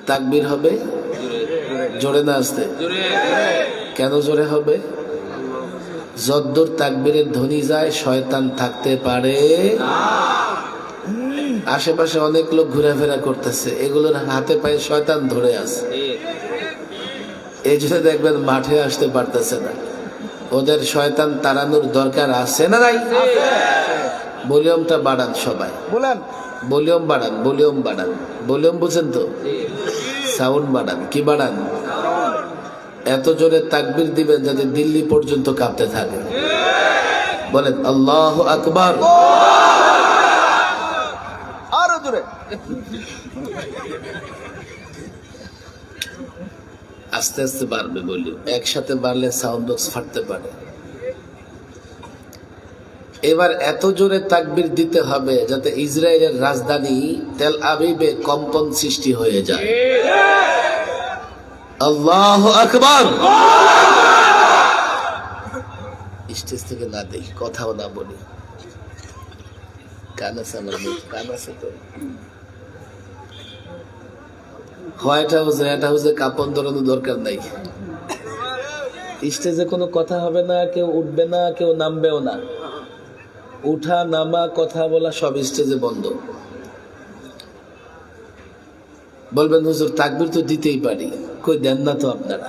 তাকবীর হবে জোরে না আসতে? কেন জোরে হবে? যদ্দূর তাকবীরের ধ্বনি যায় শয়তান থাকতে পারে। আশেপাশে অনেক লোক ঘোরাফেরা করতেছে, এগুলোর হাতে পায়ে শয়তান ধরে আছে, এই জন্য দেখবেন মাঠে আসতে পারতেছে না। ওদের শয়তান তাড়ানোর দরকার আছে না নাই? ভলিউমটা বাড়ান সবাই, বলেন ভলিউম বাড়ান, ভলিউম বাড়ান, ভলিউম বুঝেন তো? সাউন্ড বাড়ান। কি বাড়ান? এত জোরে তাকবীর দিবেন যাতে দিল্লি পর্যন্ত কাঁপতে থাকে। বলেন আল্লাহু আকবার। আরো জোরে। আস্তে আস্তে বাড়বে ভলিউম, একসাথে বাড়লে সাউন্ড বক্স ফাটতে পারে। এবার এত জোরে তাকবীর দিতে হবে যাতে ইসরায়েলের রাজধানী তেল আবিবে কম্পন সৃষ্টি হয়ে যায়। আল্লাহু আকবার। স্টেজ থেকে না দেখি, কথাও না বলি। কান আছে আমার মুখ, কান আছে তো। হোয়াইট হাউস রেড হাউসে কাপড় ধরানোর দরকার নাই। স্টেজে কোনো কথা হবে না, কেউ উঠবে না, কেউ নামবেও না। উঠা নামা কথা বলা সব স্টেজে বন্ধ। বলবেন হুজুর তাকবীর তো দিতেই পারি, কই দেন না তো আপনারা।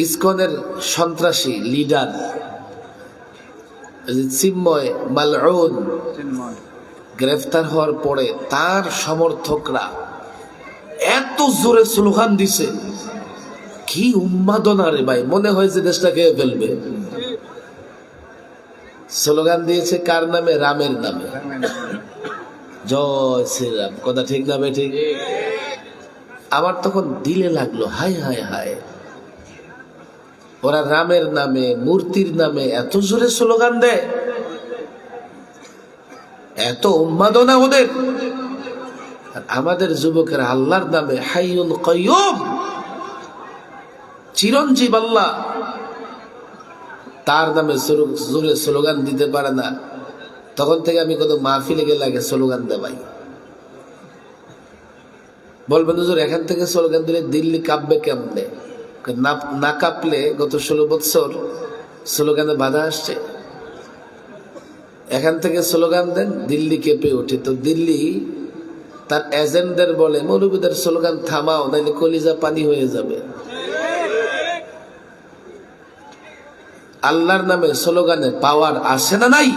ইসকনের সন্ত্রাসী লিডার চিন্ময় মালউন গ্রেফতার হওয়ার পরে তার সমর্থকরা এত জোরে স্লোগান দিছে, কি উন্মাদনা রে ভাই, মনে হয় যে দেশটা খেয়ে ফেলবে। স্লোগান দিয়েছে কার নামে? রামের নামে। জয় শ্রীরাম। কথা ঠিক না বে ঠিক? আমার তখন দিলে লাগলো হায় হায় হায়, ওরা রামের নামে মূর্তির নামে এত জোরে স্লোগান দেয়, এত উন্মাদনা ওদের। আর আমাদের যুবকেরা আল্লাহর নামে হাইয়ুল কাইয়ুম, চিরঞ্জীব আল্লাহ, তার নামে জোরে স্লোগান দিতে পারে না। তখন থেকে আমি কত মাহফিলে গেলে আগে স্লোগান দেবাই। বলবেন হুজুর এখান থেকে স্লোগান দিলে দিল্লি কাঁপবে কেমনে? না কাঁপলে গত 16 বছর স্লোগানে বাধা আসছে। এখান থেকে স্লোগান দেন, দিল্লি কেঁপে ওঠে। তো দিল্লি তার এজেন্টদের বলে মৌলবীদের স্লোগান থামাও, নাইলে কলিজা পানি হয়ে যাবে। আল্লাহর নামে স্লোগানে পাওয়ার আসে না নাই?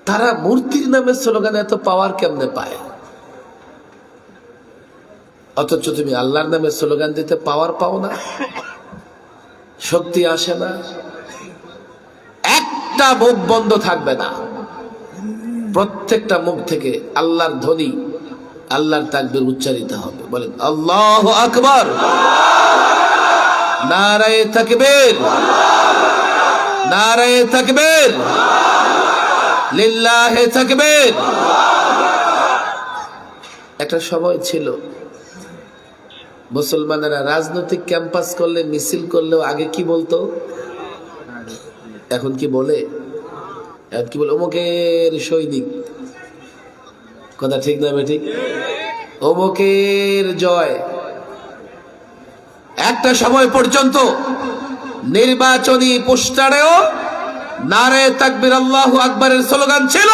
তারা মূর্তির নামে স্লোগানে এত পাওয়ার কেমনে পায়? অথচ তুমি আল্লাহর নামে স্লোগান দিতে পাওয়ার পাও না, শক্তি আসে না। একটা মুখ বন্ধ থাকবে না, প্রত্যেকটা মুখ থেকে আল্লাহর ধ্বনি, আল্লাহর তাকবীর উচ্চারিত হবে। বলেন আল্লাহু আকবার। নারায়ে তাকবীর, নারায়ে তাকবীর, লিল্লাহি তাকবীর। একটা সময় ছিল মুসলমানেরা রাজনৈতিক ক্যাম্পাস করলে, মিছিল করলেও আগে কি বলতো? এখন কি বলে? এখন কি বলে? অমুকের সৈনিক। কথা ঠিক না বেঠিক? অমুকের জয়। একটা সময় পর্যন্ত নির্বাচনী পোস্টারেও নারে তাকবীর আল্লাহু আকবারের স্লোগান ছিল।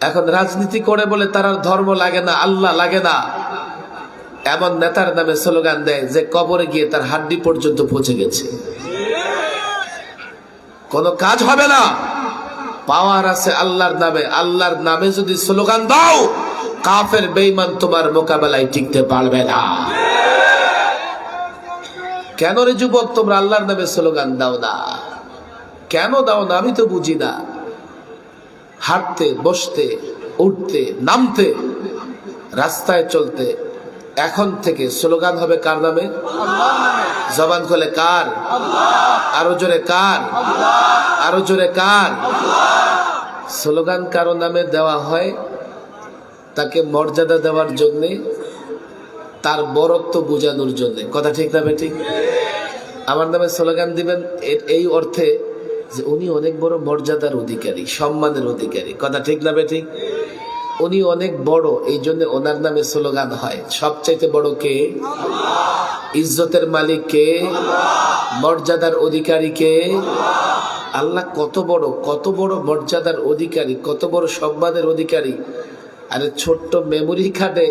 এখন রাজনীতি করে বলে তার আর ধর্ম লাগে না, আল্লাহ লাগে না, এমন নেতার নামে স্লোগান দেয় যে কবরে গিয়ে তার হাড্ডি পর্যন্ত পৌঁছে গেছে। কোনো কাজ হবে না। পাওয়ার আছে আল্লাহর নামে। আল্লাহর নামে যদি স্লোগান দাও, কাফের বেঈমান তোমার মোকাবেলায় টিকতে পারবে না। কেন রে যুবক তোমরা আল্লাহর নামে স্লোগান দাও না? কেন দাও না আমি তো বুঝি না। হাঁটতে, বসতে, উঠতে, নামতে, রাস্তায় চলতে এখন থেকে স্লোগান হবে কার নামে? জবান খুলে কার? আরো জোরে কার? আরো জোরে কার? স্লোগান কারো নামে দেওয়া হয় তাকে মর্যাদা দেওয়ার জন্যে, তার বরত্ব বোঝানোর জন্য। কথা ঠিক না বেঠিক? আমার নামে স্লোগান দিবেন এই অর্থে যে উনি অনেক বড় মর্যাদার অধিকারী, সম্মানের অধিকারী। কথা ঠিক না বেঠিক? উনি অনেক বড়, এই জন্য ওনার নামে স্লোগান হয়। সবচাইতে বড় কে? ইজ্জতের মালিক কে? মর্যাদার অধিকারী কে? আল্লাহ কত বড় মর্যাদার অধিকারী, কত বড় সম্মানের অধিকারী। আরে ছোট্ট মেমোরি কার্ডে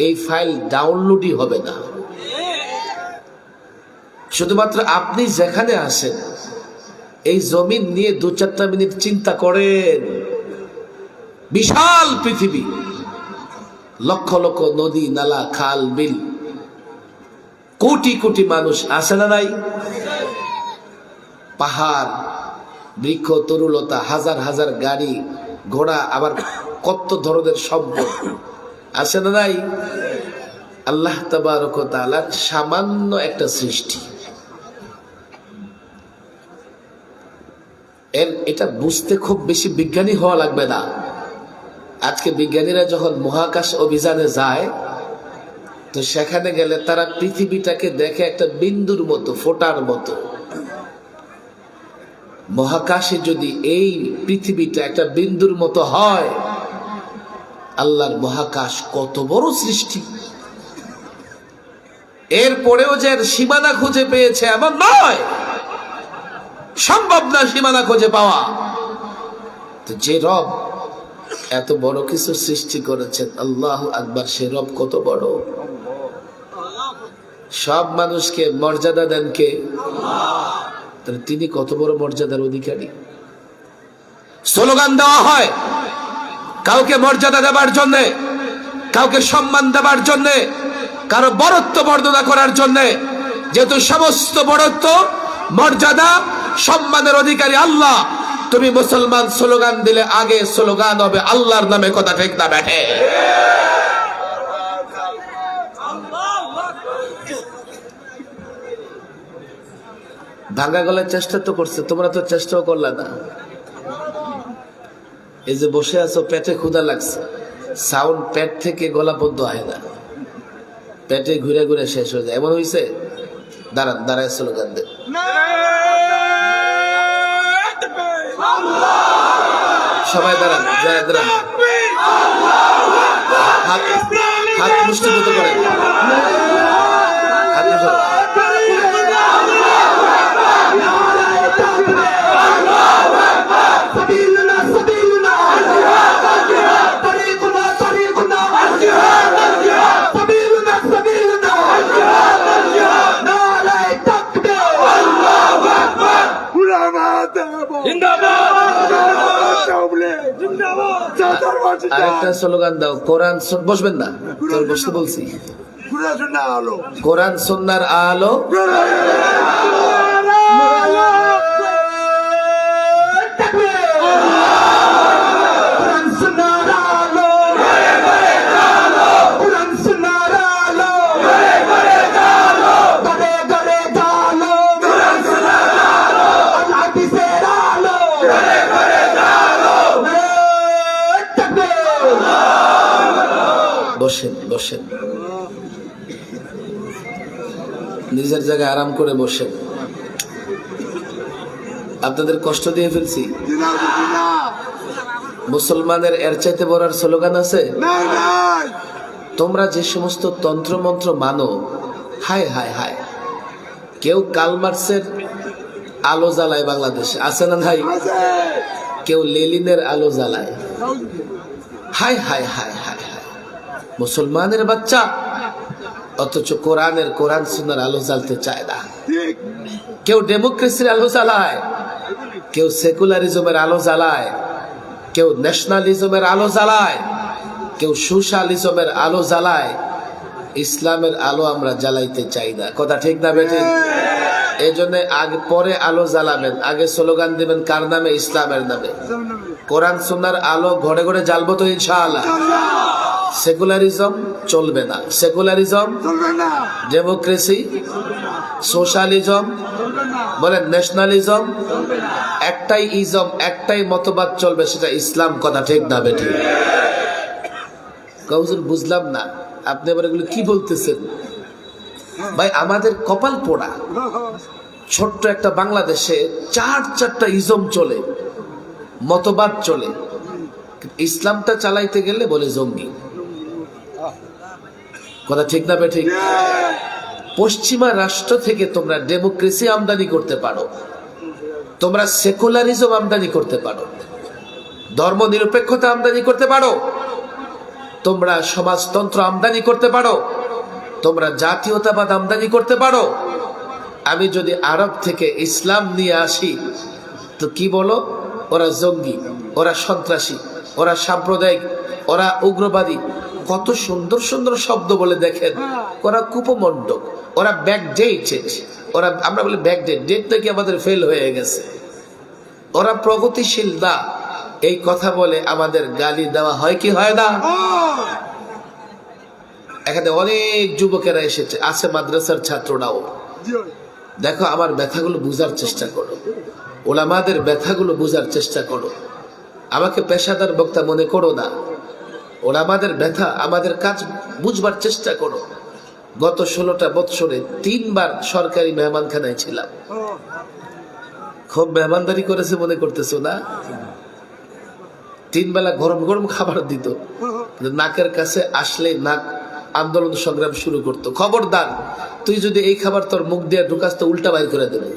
এই ফাইল ডাউনলোডই হবে না। শুধুমাত্র আপনি যেখানে আসেন, এই জমিন নিয়ে 2-4টা মিনিট চিন্তা করেন। বিশাল পৃথিবী, লক্ষ লক্ষ নদী নালা খাল বিল, কোটি কোটি মানুষ আছে না নাই? পাহাড় বৃক্ষ তরুলতা, হাজার হাজার গাড়ি ঘোড়া, আবার কত ধরনের সম্পদ আছে না নাই? আল্লাহ তাবারক ওয়া তাআলার সামান্য একটা সৃষ্টি। এটা বুঝতে খুব বেশি বিজ্ঞানী হওয়া লাগবে না। আজকে বিজ্ঞানীরা যখন মহাকাশ অভিযানে যায়, তো সেখানে গেলে তারা পৃথিবীটাকে দেখে একটা বিন্দুর মতো, ফোঁটার মতো। মহাকাশে যদি এই পৃথিবীটা একটা বিন্দুর মতো হয়, আল্লাহর মহাকাশ কত বড় সৃষ্টি। এরপরেও যে সীমানা খুঁজে পেয়েছে এমন নয়, সম্ভব না সীমানা খুঁজে পাওয়া। তো যে রব এত বড় কিছু সৃষ্টি করেছেন, আল্লাহু আকবার, সে রব কত বড়। সব মানুষকে মর্যাদা দেন কে? তাহলে তিনি কত বড় মর্যাদার অধিকারী। স্লোগান দেওয়া হয় কাউকে মর্যাদা দেবার জন্য, কাউকে সম্মান দেবার জন্য, কারো বড়ত্ব বর্ণনা করার জন্য। যেহেতু সমস্ত বড়ত্ব, মর্যাদা, সম্মানের অধিকারী আল্লাহ, তুমি মুসলমান স্লোগান দিলে আগে স্লোগান হবে আল্লাহর নামে। কথা ঠিক না বেঠে? ভাঙা গলার চেষ্টা তো করছে, তোমরা তো চেষ্টাও করলা না। এই যে বসে আছো, পেটে ক্ষুধা লাগছে, সাউন্ড পেট থেকে গলা পর্যন্ত হয় না, পেটে ঘুরে ঘুরে শেষ হয়ে যায়। এমন হয়েছে? দাঁড়ান, দাঁড়ায় স্লোগান দেন। সবাই দাঁড়ান, দাঁড়ান, হাত মুষ্টিবদ্ধ করেন, হাত মুষ্টি। আরেকটা স্লোগান দাও, কোরআন। বসবেন না, তোর বসতে বলছি। কোরআন সুন্নাহর আলো, বসেন বসেন, নিজের জায়গায় আরাম করে বসেন। আপনাদের কষ্ট দিয়ে ফেলছি? মুসলমানের এর চাইতে বড় স্লোগান আছে? তোমরা যে সমস্ত তন্ত্র মন্ত্র মানো, হায় হায় হায়, কেউ কালমার্সের আলো জ্বালায় বাংলাদেশে, আছে না ভাই? কেউ লেলিনের আলো জ্বালায়। হায় হায় হায় হায় হায়, মুসলমানের বাচ্চা, অথচ কোরআন সুন্নাহর আলো জ্বালতে চায় না। কেউ ডেমোক্রেসির আলো জ্বালায়, কেউ সেকুলারিজমের আলো জ্বালায়, কেউ ন্যাশনালিজমের আলো জ্বালায়, কেউ সোশ্যালিজমের আলো জ্বালায়। ইসলামের আলো আমরা জ্বালাইতে চাই না। কথা ঠিক না বেঠিক? এই জন্য আগে পরে আলো জ্বালাবেন, আগে স্লোগান দিবেন কার নামে? ইসলামের নামে। কোরআন সুন্নাহর আলো ঘরে ঘরে জ্বালবো তো ইনশাআল্লাহ। সেকুলারিজম চলবে না, সেকুলারিজম চলবে না, ডেমোক্রেসি, সোশ্যালিজম বলেন, ন্যাশনালিজম, একটাই ইজম, একটাই মতবাদ চলবে, সেটা ইসলাম। কথা ঠিক না বেঠিক? হুজুর বুঝলাম না, আপনি আবার এগুলো কি বলতেছেন? ভাই আমাদের কপাল পোড়া, ছোট্ট একটা বাংলাদেশে চারটা ইজম চলে, মতবাদ চলে, ইসলামটা চালাইতে গেলে বলে জঙ্গি। কথা ঠিক না বেঠিক? পশ্চিমা রাষ্ট্র থেকে তোমরা ডেমোক্রেসি আমদানি করতে পারো, তোমরা সেকুলারিজম আমদানি করতে পারো, ধর্ম নিরপেক্ষতা আমদানি করতে পারো, তোমরা সমাজতন্ত্র আমদানি করতে পারো, তোমরা জাতীয়তাবাদ আমদানি করতে পারো। আমি যদি আরব থেকে ইসলাম নিয়ে আসি তো কি বলো? ওরা জঙ্গি, ওরা সন্ত্রাসী, ওরা সাম্প্রদায়িক, ওরা উগ্রবাদী, কত সুন্দর সুন্দর শব্দ বলে দেখেন। ওরা কুপমণ্ডক, ওরা ব্যাকডেটেড, ওরা আমরা বলি ব্যাকডেট, ডেট নাকি আমাদের ফেল হয়ে গেছে, ওরা প্রগতিশীল না। এই কথা বলে আমাদের গালি দেওয়া হয় কি হয় না? এখানে অনেক যুবকেরা এসেছে, আছে মাদ্রাসার ছাত্ররাও। দেখো, আমার ব্যথাগুলো বুঝার চেষ্টা করো, ওলামাদের ব্যথাগুলো বুঝার চেষ্টা করো। আমাকে পেশাদার বক্তা মনে করো না, ওলামাদের ব্যথা, আমাদের কাজ বুঝবার চেষ্টা করো। গত 16টা বৎসরে 3 বার সরকারি মেহমানখানায় ছিলাম। খুব মেহমানদারি করেছে মনে করতেছো না? 3 বেলা গরম গরম খাবার দিত, নাকের কাছে আসলে নাক আন্দোলন সংগ্রাম শুরু করতো। খবরদার, তুই যদি এই খাবার তোর মুখ দিয়ে ঢুকাস তো উল্টা বাইর করে দেবে।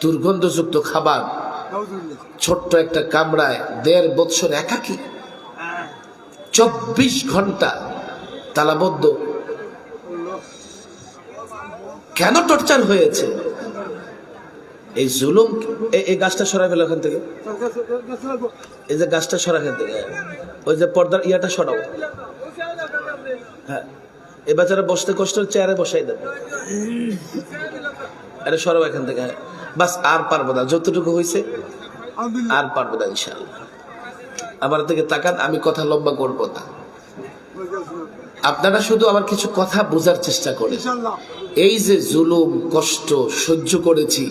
দুর্গন্ধযুক্ত খাবার, ছোট্ট একটা কামরায় 1.5 বৎসর একাকী, 24 ঘন্টা তালাবদ্ধ। কেন টর্চার হয়েছে? এই জুলুম। এই গাছটা সরাই ফেলো এখান থেকে, এই যে গাছটা সরা এখান থেকে, ওই যে পর্দার ইয়াটা সরাও। হ্যাঁ, এ বাচ্চারা বসতে কষ্ট, চেয়ারে বসাই দেবে। আরে সরাও এখান থেকে। হ্যাঁ বাস, আর পারবো না, যতটুকু হয়েছে আর পারবো না ইনশাআল্লাহ। আমার দিকে তাকান, আমি কথা লম্বা করবো না। আপনারা শুধু আমার কিছু কথা বোঝার চেষ্টা করেন। এই যে জুলুম কষ্ট সহ্য করেছি,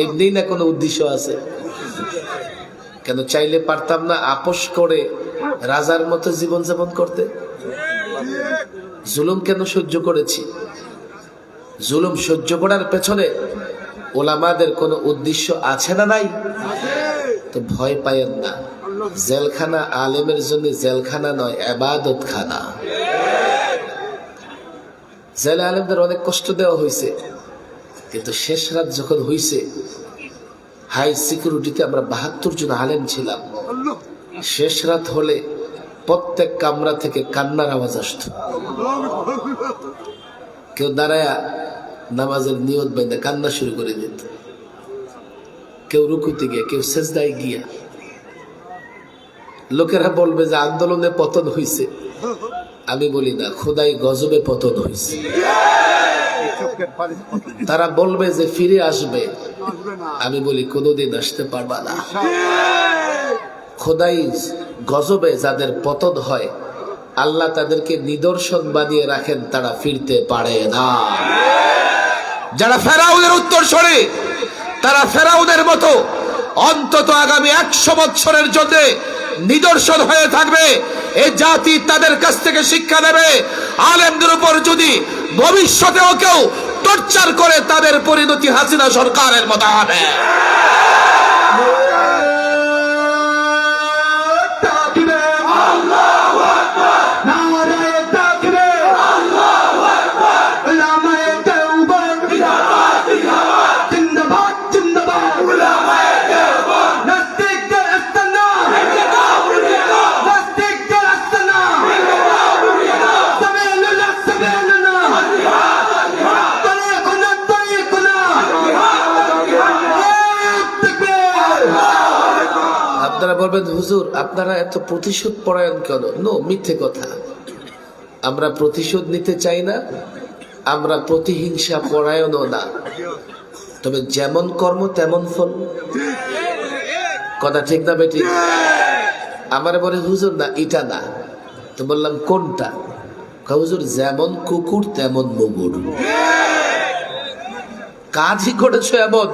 এমনি না কোনো উদ্দেশ্য আছে? কেন চাইলে পারতাম না আপোষ করে রাজার মতো জীবন যাপন করতে? জুলুম কেন সহ্য করেছি? জুলুম সহ্য করার পেছনে ওলামাদের কোনো উদ্দেশ্য আছে না নাই? তো ভয় পায়েন না। জেলখানা আলেমের জন্য জেলখানা নয়, ইবাদত খানা। জেলে আলেমদের অনেক কষ্ট দেওয়া হয়েছে, কিন্তু শেষ রাত যখন হয়েছে, হাই সিকিউরিটিতে আমরা 72 জন আলেম ছিলাম। শেষ রাত হলে প্রত্যেক কামরা থেকে কান্নার আওয়াজ আসত। কেউ দাঁড়ায়া নামাজের নিয়ত বাইন্দা কান্না শুরু করে দিত, কেউ রুকুতে গিয়া, কেউ সেজদায় গিয়া। লোকেরা বলবে যে আন্দোলনে পতন হয়েছে, আমি বলি না, খোদাই গজবে পতন হয়েছে। তারা বলবে যে ফিরে আসবে, আমি বলি কোনোদিন আসতে পারবা না। খোদাই গজবে যাদের পতন হয়, আল্লাহ তাদেরকে নিদর্শন বানিয়ে রাখেন, তারা ফিরতে পারে না। যারা ফেরাউনের উত্তর সরে, তারা ফেরাউনের মতো অন্তত আগামী 100 বছরের জন্য নিদর্শন হয়ে থাকবে। এই জাতি তাদের কাছ থেকে শিক্ষা নেবে। আলেমদের উপর যদি ভবিষ্যতেও কেউ টর্চার করে, তাদের পরিণতি হাসিনা সরকারের মতো হবে। আপনারা বলবেন, হুজুর আপনারা এত প্রতিশোধ পরায়ণ কেন? নো, মিথ্যে কথা। আমরা প্রতিশোধ নিতে চাই না, আমরা প্রতিহিংসা পরায়ণও না। তবে যেমন কর্ম তেমন ফল। কথা ঠিক না বেটি? আমার বলে হুজুর না, এটা না। তো বললাম কোনটা? হুজুর যেমন কুকুর তেমন মুগুর। কাজই করেছো এমন।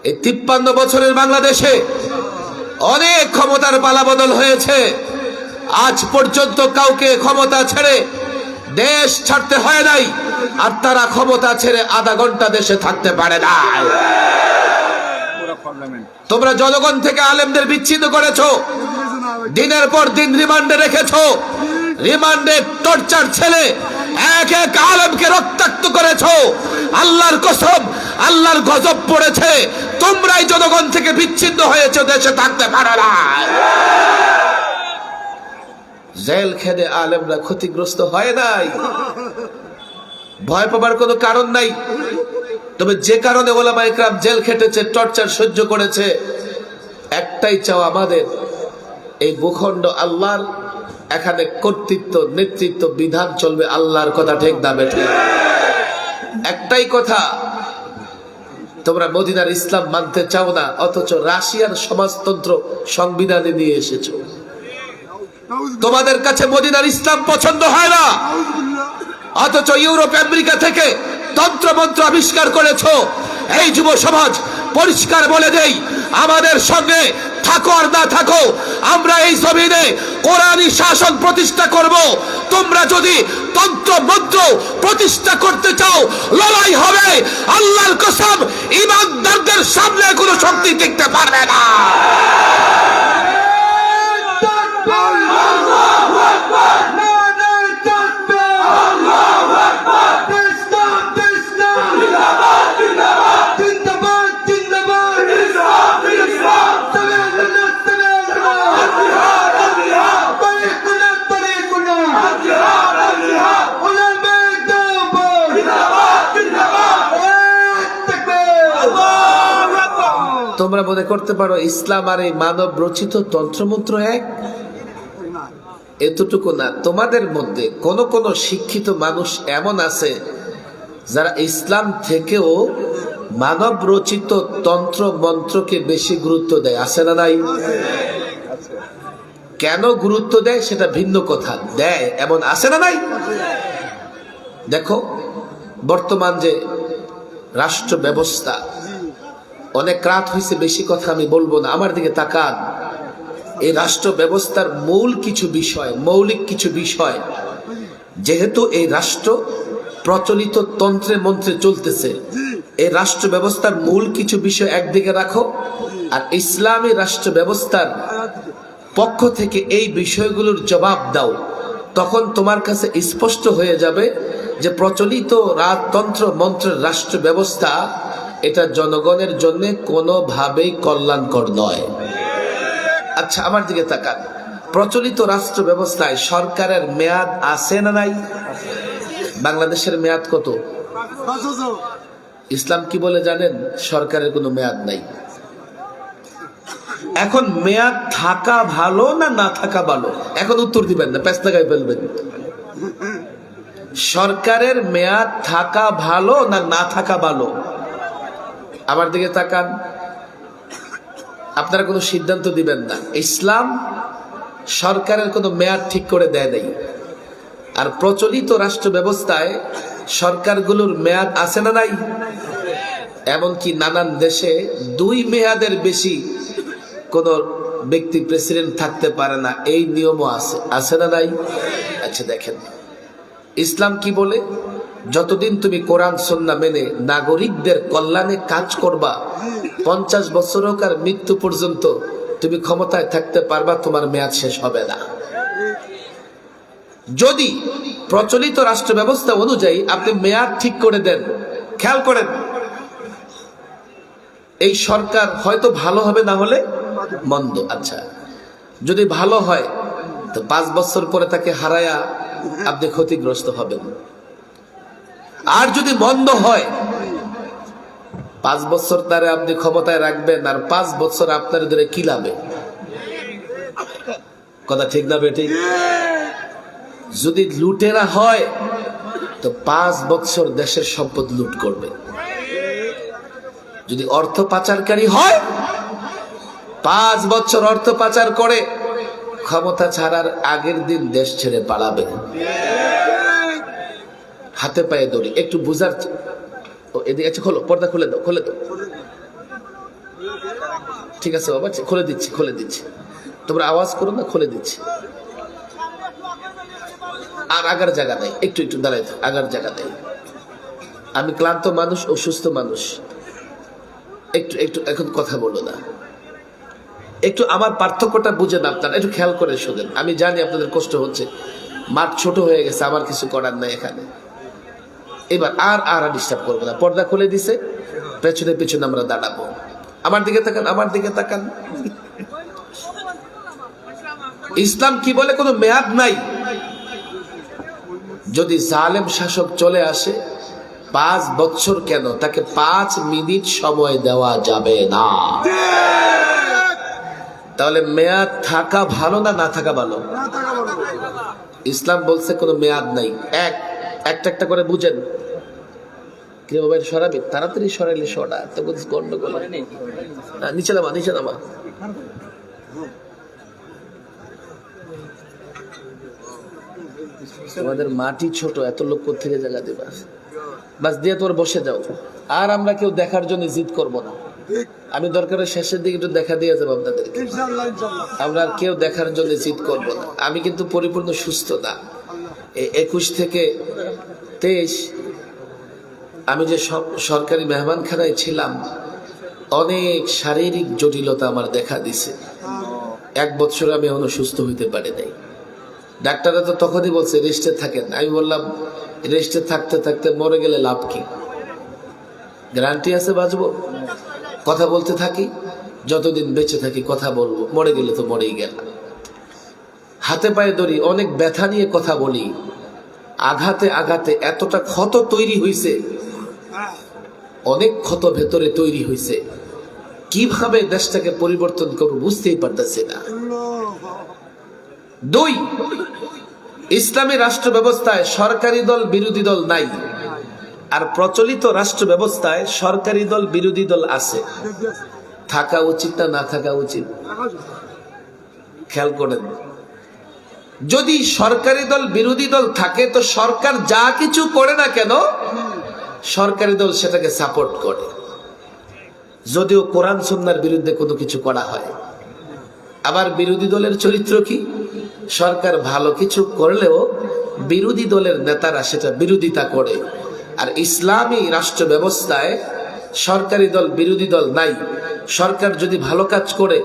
এই 53 বছরের বাংলাদেশে অনেক ক্ষমতার পালাবদল হয়েছে, আজ পর্যন্ত কাউকে ক্ষমতা ছেড়ে দেশ ছাড়তে হয় নাই, আর তারা ক্ষমতা ছেড়ে আধা ঘন্টা দেশে থাকতে পারে না। তোমরা জনগণ থেকে আলেমদের বিচ্ছিন্ন করেছো, দিনের পর দিন রিমান্ডে রেখেছো, রিমান্ডে টর্চার ছেলে এক এক আলেমকে রক্তাক্ত করেছো। আল্লাহর কসম, আল্লাহর গজব পড়েছে, তোমরাই জনগণ থেকে বিচ্ছিন্ন হয়েছো, দেশে থাকতে পারো না। জেল খেদে আলেমরা ক্ষতিগ্রস্ত হয় নাই, ভয় পাবার কোনো কারণ নাই। তবে যে কারণে ওলামা ইকরাম জেল খেটেছে, টর্চার সহ্য করেছে, একটাই চাও আমাদের, এই ভূখণ্ড আল্লাহর, এখানে কর্তৃত্ব, নেতৃত্ব, বিধান চলবে আল্লাহর কথা, ঠিক না বেঠিক? একটাই কথা, তোমরা মদিনার ইসলাম মানতে চাও না, অথচ রাশিয়ার সমাজতন্ত্র সংবিধানে নিয়ে এসেছো। তোমাদের কাছে মদিনার ইসলাম পছন্দ হয় না, অথচ ইউরোপ আমেরিকা থেকে তন্ত্রমন্ত্র আবিষ্কার করেছো। এই যুব সমাজ পরিষ্কার বলে দেই, আমাদের সঙ্গে থাকো আর না থাকো, আমরা এই জমিনে কোরআনী শাসন প্রতিষ্ঠা করব। তোমরা যদি তন্ত্রমন্ত্র প্রতিষ্ঠা করতে চাও, লড়াই হবে। আল্লাহর কসম, ইমানদারদের সামনে কোনো শক্তি টিকতে পারবে না। তোমরা মনে করতে পারো ইসলাম আর এই মানব রচিত তন্ত্রমন্ত্র এক, এতটুকু না। তোমাদের মধ্যে কোন কোন শিক্ষিত মানুষ এমন আছে যারা ইসলাম থেকেও মানব রচিত তন্ত্র মন্ত্রকে বেশি গুরুত্ব দেয়, আছে না নাই? কেন গুরুত্ব দেয় সেটা ভিন্ন কথা, দেয় এমন আছে না নাই? দেখো বর্তমান যে রাষ্ট্র ব্যবস্থা, অনেক রাত হয়েছে, বেশি কথা আমি বলবো না, আমার দিকে তাকান। এই রাষ্ট্র ব্যবস্থার মূল কিছু বিষয়, মৌলিক কিছু বিষয়, যেহেতু এই রাষ্ট্র প্রচলিত তন্ত্রে মন্ত্রে চলতেছে, এই রাষ্ট্র ব্যবস্থার মূল কিছু বিষয় একদিকে রাখো, আর ইসলামী রাষ্ট্র ব্যবস্থার পক্ষ থেকে এই বিষয়গুলোর জবাব দাও, তখন তোমার কাছে স্পষ্ট হয়ে যাবে যে প্রচলিত তন্ত্র মন্ত্রের রাষ্ট্র ব্যবস্থা এটা জনগণের জন্য কোনোভাবেই কল্যাণকর নয়। আচ্ছা আমার দিকে তাকান, প্রচলিত রাষ্ট্র ব্যবস্থায় সরকারের মেয়াদ আছে না নাই? বাংলাদেশের মেয়াদ কত? ইসলাম কি বলে জানেন? সরকারের কোনো মেয়াদ নাই। এখন মেয়াদ থাকা ভালো না না থাকা ভালো? এখন উত্তর দিবেন না, পেছ লাগাই ফেলবেন। সরকারের মেয়াদ থাকা ভালো না না থাকা ভালো? আমার দিকে তাকান, আপনারা কোনো সিদ্ধান্ত দিবেন না। ইসলাম সরকারের কোনো মেয়াদ ঠিক করে দেয় নাই, আর প্রচলিত রাষ্ট্র ব্যবস্থায় সরকারগুলোর মেয়াদ আছে না নাই? এমনকি নানান দেশে 2 মেয়াদের বেশি কোন ব্যক্তি প্রেসিডেন্ট থাকতে পারে না, এই নিয়মও আছে, আছে না নাই? আচ্ছা দেখেন ইসলাম কি বলে, যতদিন তুমি কোরআন সুন্নাহ মেনে নাগরিকদের কল্যাণে কাজ করবা, 50 বছর হোক আর মৃত্যু পর্যন্ত তুমি ক্ষমতায় থাকতে পারবা, তোমার মেয়াদ শেষ হবে না। যদি প্রচলিত রাষ্ট্র ব্যবস্থা অনুযায়ী আপনি মেয়াদ ঠিক করে দেন, খেয়াল করেন এই সরকার হয়তো ভালো হবে, না হলে মন্দ। আচ্ছা যদি ভালো হয় তো 5 বছর পরে তাকে হারায়া আপনি ক্ষতিগ্রস্ত হবেন, আর যদি মন্দ হয় 5 বছর তারে আপনি ক্ষমতায় রাখবেন, আর 5 বছর আপনার ধরে কি লাভে? কথা ঠিক না বেঠিক? যদি লুটেরা হয় তো 5 বছর দেশের সম্পদ লুট করবে, যদি অর্থ পাচারকারী হয় 5 বছর অর্থ পাচার করে ক্ষমতা ছাড়ার আগের দিন দেশ ছেড়ে পালাবে। হাতে পায়ে দড়ি, একটু বুঝার এদিকে আছে, খোলো পর্দা, খুলে দাও, খুলে দাও। ঠিক আছে বাবা, খুলে দিচ্ছি, খুলে দিচ্ছি, তোমরা আওয়াজ করো না, খুলে দিচ্ছি। আর আগার জায়গা নেই, একটু একটু দাঁড়াই থাক, আগার জায়গা নেই। আমি ক্লান্ত মানুষ, অসুস্থ মানুষ, একটু একটু এখন কথা বলো না, একটু আমার পার্থক্যটা বুঝেন আপনারা, একটু খেয়াল করে শোনেন। আমি জানি আপনাদের কষ্ট হচ্ছে, মাঠ ছোট হয়ে গেছে, আমার কিছু করার নাই এখানে। এবার আর ডিস্টার্ব করবো না, পর্দা খুলে দিছে, পেছনে পেছনে আমরা দাঁড়াবো। আমার দিকে তাকান, আমার দিকে তাকান। ইসলাম কি বলে? কোনো মেয়াদ নাই। যদি জালেম শাসক চলে আসে 5 বছর কেন, তাকে 5 মিনিট সময় দেওয়া যাবে না। তাহলে মেয়াদ থাকা ভালো না না থাকা ভালো? ইসলাম বলছে কোনো মেয়াদ নাই। একটা একটা করে বুঝেন। কি মোবাইল সরাবি? তাড়াতাড়ি সরাইলে সরা, তো গন্ডগোল। নিচে নামা, নিচে নামা। আমাদের মাটি ছোট, এত লোক কোথেকে জায়গা দিবা? বাস দিয়ে তোর বসে যাও। আর আমরা কেউ দেখার জন্য জিদ করব না। আমি দরকারের শেষের দিকে একটু দেখা দিয়ে যাবো আপনাদেরকে। আমরা আর কেউ দেখার জন্য জিদ করব না। আমি কিন্তু পরিপূর্ণ সুস্থ না। 21 থেকে 23 আমি যে সরকারি মেহমানখানায় ছিলাম, অনেক শারীরিক জটিলতা আমার দেখা দিছে। 1 বছর আমি এখনো সুস্থ হইতে পারি নাই। ডাক্তাররা তো তখনই বলছে রেস্টে থাকেন। আমি বললাম রেস্টে থাকতে থাকতে মরে গেলে লাভ কি? গ্যারান্টি আছে বাঁচবো? কথা বলতে থাকি, যতদিন বেঁচে থাকি কথা বলবো, মরে গেলে তো মরেই গেল। হাতে পায়ে ধরি, অনেক ব্যথা নিয়ে কথা বলি। আঘাতে আঘাতে এতটা ক্ষত তৈরি হয়েছে, অনেক ক্ষত ভেতরে তৈরি হয়েছে। কিভাবে দেশটাকে পরিবর্তন করবো বুঝতেই পারতেছি না। 2, ইসলামী রাষ্ট্র ব্যবস্থায় সরকারি দল বিরোধী দল নাই। আর প্রচলিত রাষ্ট্র ব্যবস্থায় সরকারি দল বিরোধী দল আছে। থাকা উচিত না না থাকা উচিত? খেয়াল করেন, যদি সরকারি দল বিরোধী দল থাকে তো সরকার যা কিছু করে না কেন সরকারি দল সেটাকে সাপোর্ট করে, যদিও কোরআন সুন্নাহর বিরুদ্ধে কোনো কিছু করা হয়। আবার বিরোধী দলের চরিত্র কি? সরকার ভালো কিছু করলেও বিরোধী দলের নেতারা সেটা বিরোধিতা করে। আর ইসলামী রাষ্ট্র ব্যবস্থায় সরকারি দল বিরোধী দল নাই। সরকার যদি ভালো কাজ করে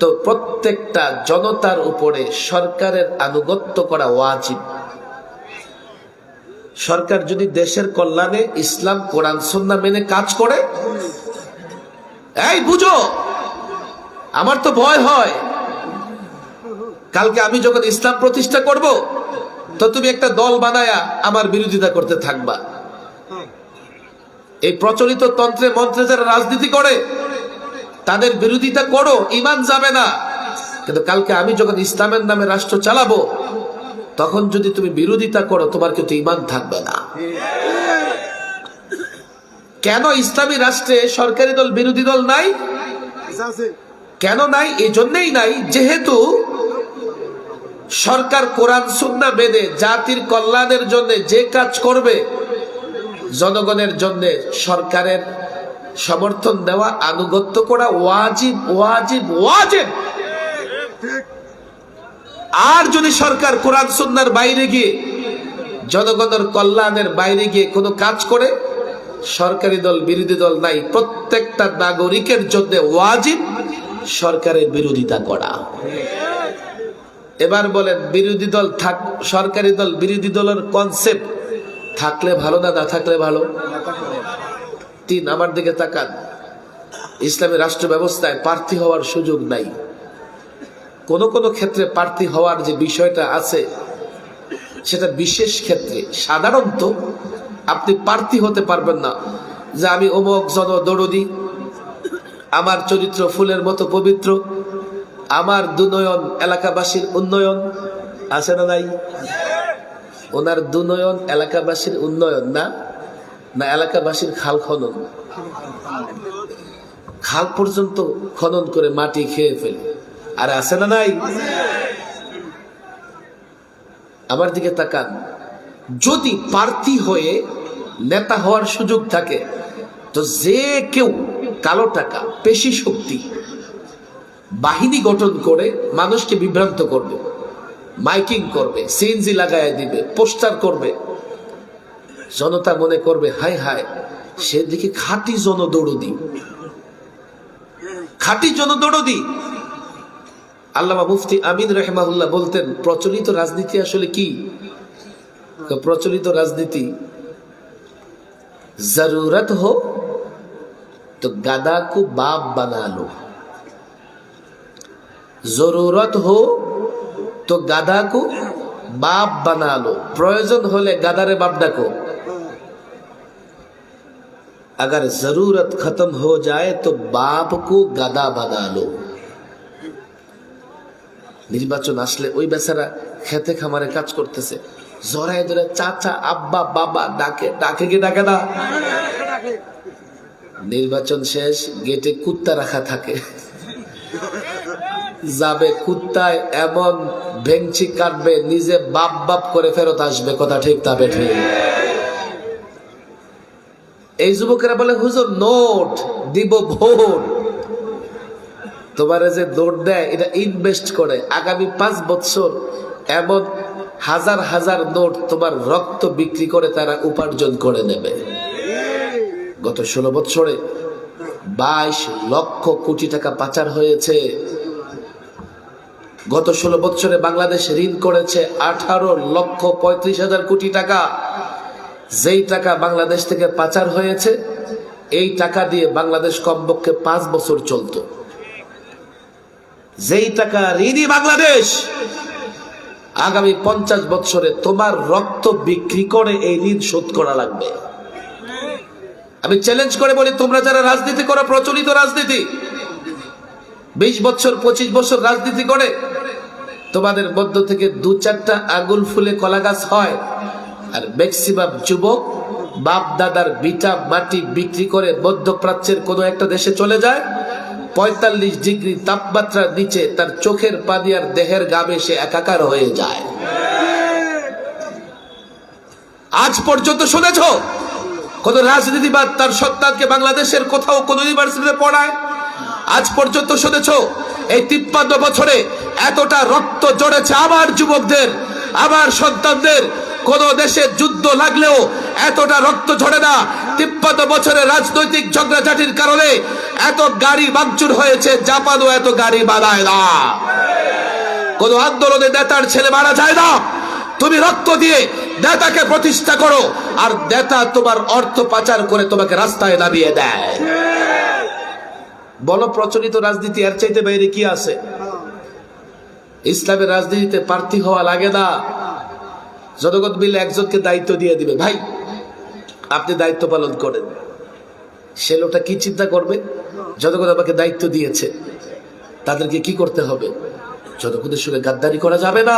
তো প্রত্যেকটা জনতার উপরে সরকারের আনুগত্য করা ওয়াজিব। সরকার যদি দেশের কল্যাণে ইসলাম কোরআন সুন্নাহ মেনে কাজ করে, এই বুঝো, আমার তো ভয় হয় কালকে আমি যখন ইসলাম প্রতিষ্ঠা করব তো তুমি একটা দল বানায়া আমার বিরোধিতা করতে থাকবা। এই প্রচলিত তন্ত্রে মন্ত্রে যারা রাজনীতি করে তাদের বিরোধিতা করো, ঈমান যাবে না। কিন্তু কালকে আমি যখন ইসলামের নামে রাষ্ট্র চালাবো তখন যদি তুমি বিরোধিতা করো তোমার কিন্তু ঈমান থাকবে না। কেন ইসলামী রাষ্ট্রে সরকারি দল বিরোধী দল নাই? কেন নাই? এই জন্যই নাই যেহেতু সরকার কোরআন সুন্নাহ মেনে জাতির কল্যাণের জন্য যে কাজ করবে, জনগণের জন্য সরকারের সমর্থন দেওয়া, আনুগত্য করা ওয়াজিব ওয়াজিব ওয়াজিব। আর যদি সরকার কোরআন সুন্নাহর বাইরে গিয়ে, জনগণের কল্যাণের বাইরে গিয়ে কোনো কাজ করে, সরকারি দল বিরোধী দল নাই, প্রত্যেকটা নাগরিকের জন্য ওয়াজিব সরকারের বিরোধিতা করা। এবার বলেন বিরোধী দল থাক, সরকারি দল বিরোধী দলের কনসেপ্ট থাকলে ভালো না না থাকলে ভালো? 3, আমার দিকে তাকান। ইসলামী রাষ্ট্র ব্যবস্থায় প্রার্থী হওয়ার সুযোগ নাই। কোন কোন ক্ষেত্রে প্রার্থী হওয়ার যে বিষয়টা আছে সেটা বিশেষ ক্ষেত্রে। সাধারণত আপনি প্রার্থী হতে পারবেন না যে আমি অমুক জনদরদি, আমার চরিত্র ফুলের মতো পবিত্র, আমার দুনয়ন এলাকাবাসীর উন্নয়ন। আছে না নাই? ওনার দুনয়ন এলাকাবাসীর উন্নয়ন না, না এলাকাবাসীর খাল খনন? খাল পর্যন্ত খনন করে মাটি খেয়ে ফেলে। আর আছে না নাই? আমার দিকে তাকান। যদি প্রার্থী হয়ে নেতা হওয়ার সুযোগ থাকে তো যে কেউ কালো টাকা, পেশি শক্তি, বাহিনী গঠন করে মানুষকে বিভ্রান্ত করবে। মাইকিং করবে, সিএনজি লাগায় দিবে, পোস্টার করবে, জনতা মনে করবে হায় হায় সেদিকে খাঁটি জনদরদি, খাঁটি জনদরদি। আল্লামা মুফতি আমিন রাহিমাহুল্লাহ বলতেন, প্রচলিত রাজনীতি আসলে কি? প্রচলিত রাজনীতি জরুরত हो तो गधा को बाप बना लो, जरूरत हो तो गधा को बाप बना लो, प्रयोजन होले गधारे बाप डाको, अगर जरूरत खत्म हो जाए तो बाप को गधा बना लो। নির্বাচন আসলে ওই বেচারা খেতে খামারে কাজ করতেছে, জড়ায় ধরে চাচা আব্বা বাবা ডাকে, ডাকে কি ডাকে না? নির্বাচন শেষ, গেটে কুত্তা রাখা থাকে, যাবে কুত্তায় এমন ভেংচি কাটবে নিজে বাপ বাপ করে ফেরত আসবে। কথা ঠিক তা বেঠে? এই যুবকেরা বলে হুজুর নোট দিব ভোট, তোমারে যে নোট দেয় এটা ইনভেস্ট করে, আগামী 5 বছর এমন হাজার হাজার নোট তোমার রক্ত বিক্রি করে তারা উপার্জন করে নেবে। গত 16 বছরে 22 লক্ষ কোটি টাকা পাচার হয়েছে। গত 16 বছরে বাংলাদেশ ঋণ করেছে 18,35,000 কোটি টাকা। যেই টাকা বাংলাদেশ থেকে পাচার হয়েছে এই টাকা দিয়ে বাংলাদেশ কমপক্ষে 5 বছর চলতো। যেই টাকা ঋণী বাংলাদেশ, আগামী 50 বছরে তোমার রক্ত বিক্রি করে এই ঋণ শোধ করা লাগবে। আমি চ্যালেঞ্জ করে বলি, তোমরা যারা রাজনীতি করো, প্রচলিত রাজনীতি 20 বছর 25 বছর রাজনীতি করে তোমাদের মধ্য থেকে 2-4টা আঙুল ফুলে কলা গাছ হয়, আর ম্যাক্সিমাম যুবক বাপ দাদার বিটা মাটি বিক্রি করে মধ্যপ্রাচ্যের কোনো একটা দেশে চলে যায়। 45 ডিগ্রি তাপমাত্রার নিচে তার চোখের পানি আর দেহের ঘামে সে একাকার হয়ে যায়। আজ পর্যন্ত শুনেছ কোন রাজনীতিবাদ তার সন্তানকে বাংলাদেশের কোথাও কোন ইউনিভার্সিটিতে পড়ায়? আজ পর্যন্ত শুনেছ এই 53 বছরে এতটা রক্ত ঝরেছে আমার যুবকদের, আমার সন্তানদের? কোন দেশে যুদ্ধ লাগলেও এতটা রক্ত ঝরে না। 53 বছরে রাজনৈতিক ঝগড়াঝাটির কারণে এত গাড়ি ভাঙচুর হয়েছে, জাপানও এত গাড়ি বানায় না। কোন আন্দোলনে নেতার ছেলে মারা যায় না। তুমি রক্ত দিয়ে নেতাকে প্রতিষ্ঠা করো, আর নেতা তোমার অর্থ পাচার করে তোমাকে রাস্তায় নামিয়ে দেয়। বলো প্রচলিত রাজনীতি এর চাইতে বাইরে কি আছে? ইসলামের রাজনীতিতে প্রার্থী হওয়া লাগে না। জনগণ মিলে একজনকে দায়িত্ব দিয়ে দিবে, ভাই আপনি দায়িত্ব পালন করেন। সে লোকটা কি চিন্তা করবে? জনগণ আমাকে দায়িত্ব দিয়েছে, তাদেরকে কি করতে হবে? জনগণের সঙ্গে গাদ্দারি করা যাবে না।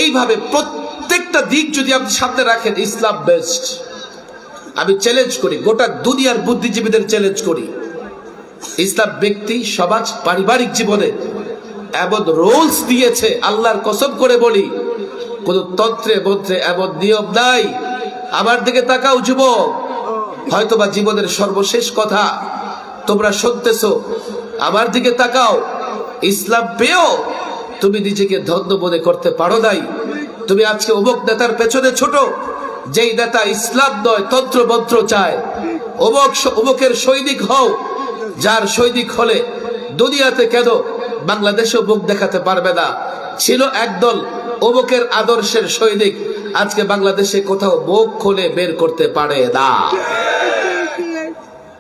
এইভাবে প্রত্যেকটা দিক যদি আপনি সামনে রাখেন, ইসলাম বেস্ট। আমি চ্যালেঞ্জ করি, গোটা দুনিয়ার বুদ্ধিজীবীদের চ্যালেঞ্জ করি, ইসলাম ব্যক্তি সমাজ পারিবারিক জীবনে এমন রুলস দিয়েছে, আল্লাহর কসম করে বলি কোন তন্ত্রে মন্ত্রে এমন নিয়ম নাই। আমার দিকে তাকাও যুবক, হয়তোবা জীবনের সর্বশেষ কথা তোমরা শুনতেছো, আমার দিকে তাকাও। ইসলাম পেয়েও তুমি নিজেকে ধন্য মনে করতে পারো নাই। তুমি আজকে অমুক নেতার পেছনে ছোট, যেই নেতা ইসলাম নয় তন্ত্র মন্ত্র চায়। অমুকের সৈনিক হও, যার সৈনিক হলে দুনিয়াতে কেন বাংলাদেশেও মুখ দেখাতে পারবে না। ছিল একদল অমুকের আদর্শের সৈনিক, আজকে বাংলাদেশে কোথাও মুখ খুলে বের করতে পারে না।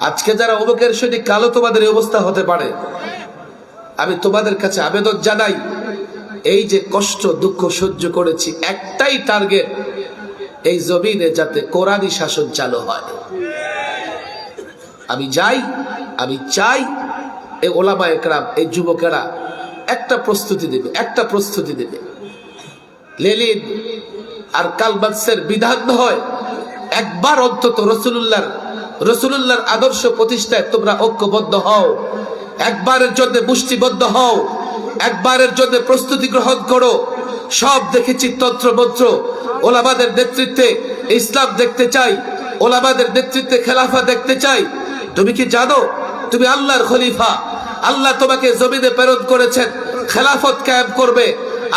আজকে যারা অমুকের সৈনিক, কালো তোমাদের এই অবস্থা হতে পারে। আমি তোমাদের কাছে আবেদন জানাই, এই যে কষ্ট দুঃখ সহ্য করেছি, একটাই টার্গেট, এই জমিনে যাতে কোরআনী শাসন চালু হয়। আমি চাই এই ওলামা একরাম, এই যুবকেরা একটা প্রস্তুতি দেবে। লেলিন আর কালবাক্সের বিধান হয়, একবার অন্তত রসুলুল্লাহর আদর্শ প্রতিষ্ঠায় তোমরা ঐক্যবদ্ধ হও, একবারের জন্য মুষ্টিবদ্ধ হও, একবারের জন্য প্রস্তুতি গ্রহণ করো। সব দেখেছি তন্ত্রমন্ত্র, ওলামাদের নেতৃত্বে ইসলাম দেখতে চাই, ওলামাদের নেতৃত্বে খেলাফা দেখতে চাই। তুমি কি জানো তুমি আল্লাহর খলিফা? আল্লাহ তোমাকে জমিনে প্রেরণ করেছেন খেলাফত কায়েম করবে,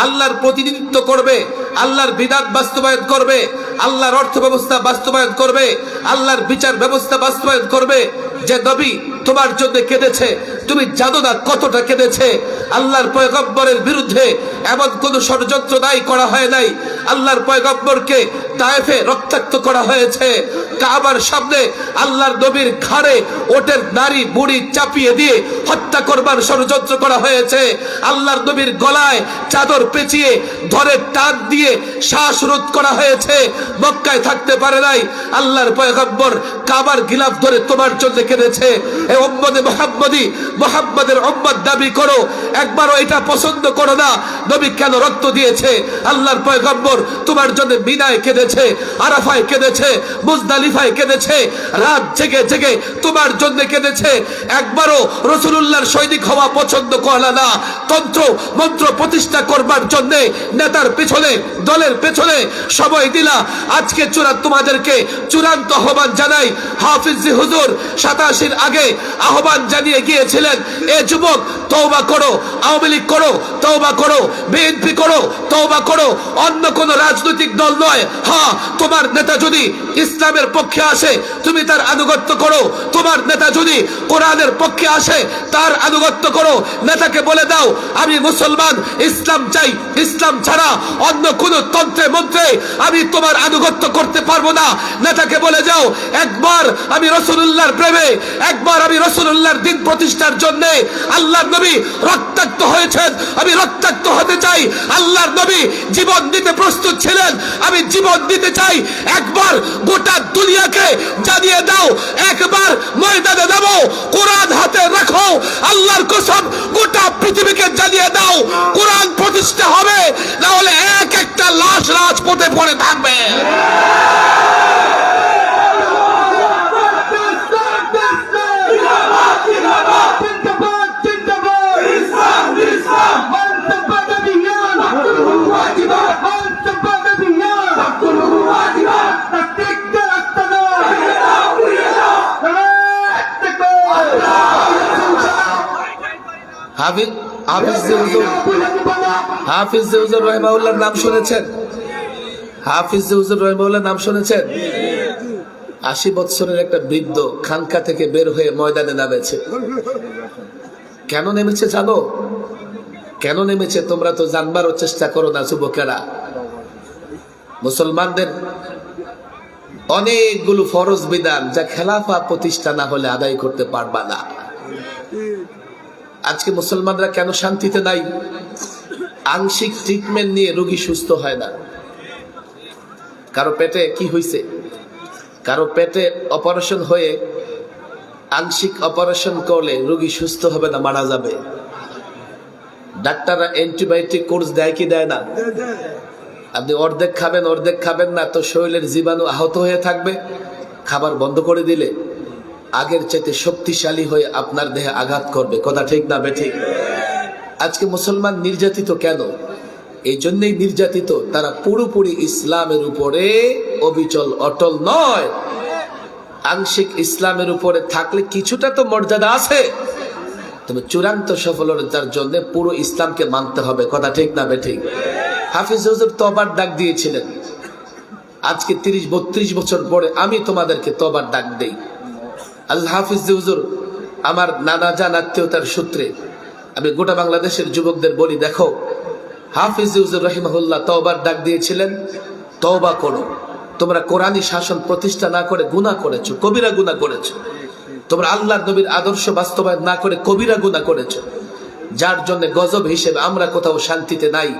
আল্লাহর প্রতিনিধিত্ব করবে, আল্লাহর বিধান বাস্তবায়ন করবে, আল্লাহর অর্থ ব্যবস্থা বাস্তবায়ন করবে, আল্লাহর বিচার ব্যবস্থা বাস্তবায়ন করবে। যে নবী তোমার জন্য কেঁদেছে, তুমি জানো না কতটা কেঁদেছে। আল্লাহর পয়গম্বরের বিরুদ্ধে এমন কোন ষড়যন্ত্র নাই করা হয় নাই। আল্লাহর পয়গম্বরকে তায়েফে রক্তাক্ত করা হয়েছে। কাবার সামনে আল্লাহর নবীর ঘাড়ে ওটের নারী বুড়ি চাপিয়ে দিয়ে হত্যা করবার ষড়যন্ত্র করা হয়েছে। আল্লাহর নবীর গলায় চাদর পেঁচিয়ে ধরে টান দিয়ে শ্বাসরোধ করা হয়েছে। মক্কায় থাকতে পারে নাই। আল্লাহর পয়গম্বর কাবার গিলাফ ধরে তোমার জন্য কেঁদেছে। এই উম্মতে মুহাম্মদী, মুহাম্মাদের উম্মত দাবি করো, একবারও এটা পছন্দ করো না নবী কেন রক্ত দিয়েছে। আল্লাহর পয়গম্বর তোমার জন্য মিনায় কেঁদেছে, আরাফায় কেঁদেছে, মুজদালিফায় কেঁদেছে, রাত জেগে জেগে তোমার জন্য কেঁদেছে। একবারও রাসূলুল্লাহর সৈনিক হওয়া পছন্দ করলা না, তন্ত্র মন্ত্র প্রতিষ্ঠা করবার জন্য নেতার পেছনে, দলের পেছনে সময় দিলা। আজকে তোমাদেরকে চূড়ান্ত আহ্বান জানাই। হাফিজ হুজুর 87 আগে আহ্বান জানিয়ে গিয়েছিলেন, এ যুবক তওবা করো, আওয়ামী লীগ করো তওবা করো, বিএনপি করো তওবা করো, অন্য কোন রাজনৈতিক দল নয়। হ্যাঁ, তোমার নেতা যদি ইসলামের পক্ষে আসে তুমি তার আনুগত্য করো, তোমার নেতা যদি কোরআনের পক্ষে আসে তার আনুগত্য করো। নেতাকে বলে দাও আমি মুসলমান, ইসলাম চাই, ইসলাম ছাড়া অন্য কোন তন্ত্রে মন্ত্রে আমি তোমার আনুগত্য করতে পারবো না। নেতাকে বলে যাও একবার আমি রাসূলুল্লাহর প্রেমে, একবার আমি রাসূলুল্লাহর দ্বীন প্রতিষ্ঠার জন্য আল্লাহর নবী রক্তাক্ত হয়েছেন, আমি রক্তাক্ত হতে চাই। আল্লাহর নবী জীবন দিতে প্রস্তুত ছিলেন, আমি জীবন দিতে চাই। একবার গোটা দুনিয়াকে জানিয়ে দাও, একবার ময়দানে নামো, কোরআন হাতে রাখো, আল্লাহর কসম গোটা পৃথিবীকে জানিয়ে দাও কোরআন প্রতিষ্ঠা হবে, না হলে এক একটা লাশ রাজপথে পড়ে থাকবে। হাফিজ হুজুর রাহিমাহুল্লাহর নাম শুনেছেন? হাফিজ হুজুর রাহিমাহুল্লাহর নাম শুনেছেন? 80 বছরের একটা বৃদ্ধ খানকা থেকে বের হয়ে ময়দানে নামেছে। কেন নেমেছে জানো? কেন নেমেছে তোমরা তো জানবারও চেষ্টা করো না যুবকেরা। মুসলমানদের অনেকগুলো ফরজ বিধান যা খেলাফা প্রতিষ্ঠা না হলে আদায় করতে পারবা না। আজকে মুসলমানরা কেন শান্তিতে নাই? আংশিক ট্রিটমেন্ট নিয়ে রোগী সুস্থ হয় না। কারো পেটে কি হয়েছে, কারো পেটে অপারেশন হয়ে আংশিক অপারেশন করলে রোগী সুস্থ হবে না, মারা যাবে। ডাক্তাররা অ্যান্টিবায়োটিক কোর্স দেয় কি দেয় না? আপনি অর্ধেক খাবেন অর্ধেক খাবেন না, তো শরীরের জীবাণু আহত হয়ে থাকবে। খাবার বন্ধ করে দিলে আগের চাইতে শক্তিশালী হয়ে আপনার দেহে আঘাত করবে। কথা ঠিক না বেঠিক? আজকে মুসলমান নির্যাতিত কেন? এই জন্যই নির্যাতিত, তারা পুরোপুরি ইসলামের উপরে অবিচল অটল নয়। আংশিক ইসলামের উপরে থাকলে কিছুটা তো মর্যাদা আছে, তবে চূড়ান্ত সফলতার জন্য পুরো ইসলামকে মানতে হবে। কথা ঠিক না বেঠিক? হাফিজ হুজুর তওবার ডাক দিয়েছিলেন। আজকে 30-32 বছর পরে আমি তোমাদেরকে তওবার ডাক দেই। আজ হাফিজ হুজুর আমার নানা জান আত্মীয়তার সূত্রে আমি গোটা বাংলাদেশের যুবকদের বলি, দেখো হাফিজ হুজুর রাহিমাহুল্লাহ তওবার ডাক দিয়েছিলেন, তওবা করো। তোমরা কোরআনী শাসন প্রতিষ্ঠা না করে গুনাহ করেছো, কবিরা গুনাহ করেছো। তোমরা আল্লাহর নবীর আদর্শ বাস্তবায়ন না করে কবিরা গুনাহ করেছো, যার জন্য গজব হিসেবে আমরা কোথাও শান্তিতে নাই।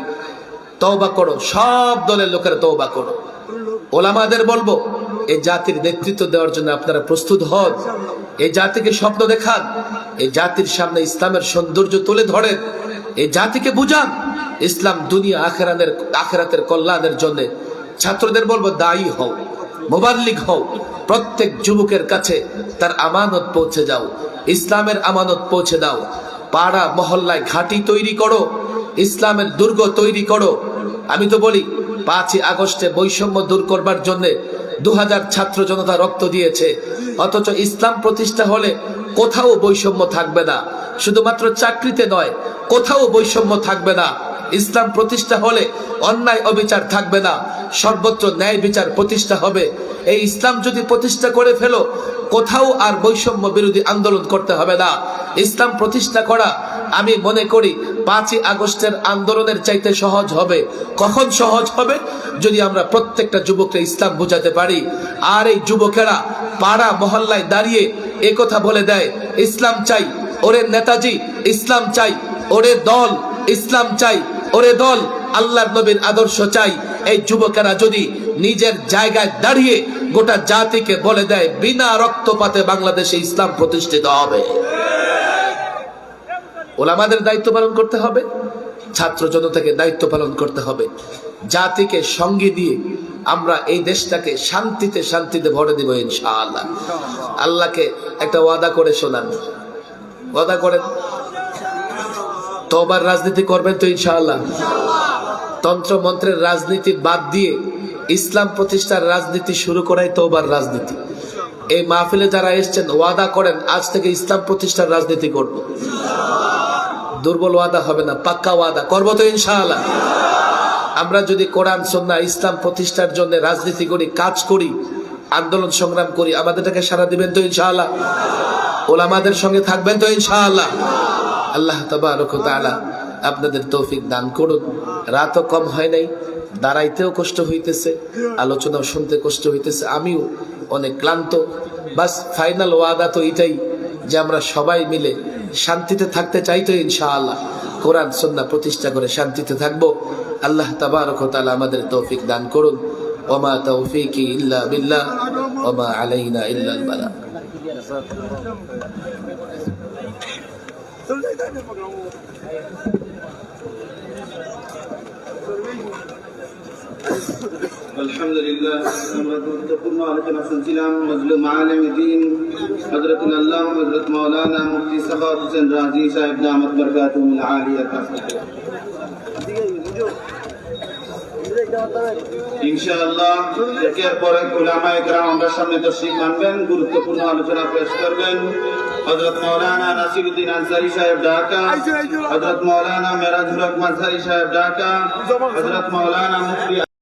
তওবা করো, সব দলের লোকেরা তওবা করো। ওলামাদের বলবো, এই জাতির নেতৃত্ব দেওয়ার জন্য আপনারা প্রস্তুত হন। এই জাতিকে স্বপ্ন দেখান, এই জাতির সামনে ইসলামের সৌন্দর্য তুলে ধরেন, এই জাতিকে বুঝান ইসলাম দুনিয়া আখেরাতের কল্যাণের জন্য। ছাত্রদের বলবো, দায়ী হও, মুবাল্লিগ হও, প্রত্যেক যুবকের কাছে তার আমানত পৌঁছে যাও, ইসলামের আমানত পৌঁছে দাও। পাড়া মহল্লায় ঘাঁটি তৈরি করো, ইসলামের দুর্গ তৈরি করো। আমি তো বলি 5ই আগস্টে বৈষম্য দূর করবার জন্য 2000 ছাত্র জনতা রক্ত দিয়েছে, অথচ ইসলাম প্রতিষ্ঠা হলে কোথাও বৈষম্য থাকবে না। শুধুমাত্র চাকরিতে নয়, কোথাও বৈষম্য থাকবে না। ইসলাম প্রতিষ্ঠা হলে অন্যায় অবিচার থাকবে না, সর্বত্র ন্যায় বিচার প্রতিষ্ঠা হবে। এই ইসলাম যদি প্রতিষ্ঠা করে ফেলো, কোথাও আর বৈষম্য বিরোধী আন্দোলন করতে হবে না। ইসলাম প্রতিষ্ঠা করা আমি মনে করি 5ই আগস্টের আন্দোলনের চাইতে সহজ হবে। কখন সহজ হবে? যদি আমরা প্রত্যেকটা যুবককে ইসলাম বোঝাতে পারি। আর এই যুবকেরা পাড়া মহল্লায় দাঁড়িয়ে একথা বলে দেয়, ইসলাম চাই, ওরে নেতাজি ইসলাম চাই, ওরে দল ইসলাম চাই, ওরে দল আল্লাহর নবীর আদর্শ চাই। এই যুবকেরা যদি নিজের জায়গায় দাঁড়িয়ে গোটা জাতিকে বলে দেয়, বিনা রক্তপাতে বাংলাদেশে ইসলাম প্রতিষ্ঠিত হবে। ওলামাদের দায়িত্ব পালন করতে হবে, ছাত্র জনতাকে দায়িত্ব পালন করতে হবে। জাতিকে সঙ্গে দিয়ে আমরা এই দেশটাকে শান্তিতে শান্তিতে ভরে দিব ইনশাআল্লাহ। আল্লাহকে একটা ওয়াদা করে শোনান, ওয়াদা করেন তওবার রাজনীতি করবেন তো ইনশাআল্লাহ। তন্ত্র মন্ত্রের রাজনীতি বাদ দিয়ে ইসলাম প্রতিষ্ঠার রাজনীতি শুরু করাই তওবার রাজনীতি। এই মাহফিলে যারা এসেছেন ওয়াদা করেন আজ থেকে ইসলাম প্রতিষ্ঠার রাজনীতি করব। দুর্বল ওয়াদা হবে না, পাক্কা ওয়াদা করবো তো ইনশাআল্লাহ। আমরা যদি কোরআন সুন্নাহ ইসলাম প্রতিষ্ঠার জন্য রাজনীতি করি, কাজ করি, আন্দোলন সংগ্রাম করি, আমাদেরটাকে সারা দিবেন তো ইনশাআল্লাহ। ওলামাদের সঙ্গে থাকবেন তো ইনশাআল্লাহ। আল্লাহ তাবারক ওয়া তাআলা আপনাদের তৌফিক দান করুন। রাতও কম হয় নাই, দাঁড়াইতেও কষ্ট হইতেছে, আলোচনাও শুনতে কষ্ট হইতেছে, আমিও অনেক ক্লান্ত। বাস ফাইনাল ওয়াদা তো এটাই যে আমরা সবাই মিলে শান্তিতে থাকতে চাই তো ইনশাআল্লাহ। কোরআন সুন্নাহ প্রতিষ্ঠা করে শান্তিতে থাকবো। আল্লাহ তাবারক ওয়া তাআলা আমাদের তৌফিক দান করুন। ওমা তৌফিকি ইল্লা বিল্লাহ ওমা আলাইনা ইল্লাল বালাগ। আলহামদুলিল্লাহ, আমরা গুরুত্বপূর্ণ আলোচনা শুনছিলাম। মজলুম আলেম দ্বীন হযরত আল্লামা হযরত মাওলানা মুফতি সাখাওয়াত হোসেন রাজি সাহেব দামাত বরকাতুহুল আলিয়া। ইনশাআল্লাহ একের পর এক উলামায়ে কেরাম আমাদের সামনে তাশরীফ আনবেন, গুরুত্বপূর্ণ আলোচনা পেশ করবেন। হযরত মাওলানা নাসিরউদ্দিন আনসারী সাহেব ঢাকা, হযরত মাওলানা মেরাজুল হক মাযহারি সাহেব ঢাকা, হযরত মাওলানা মুফতি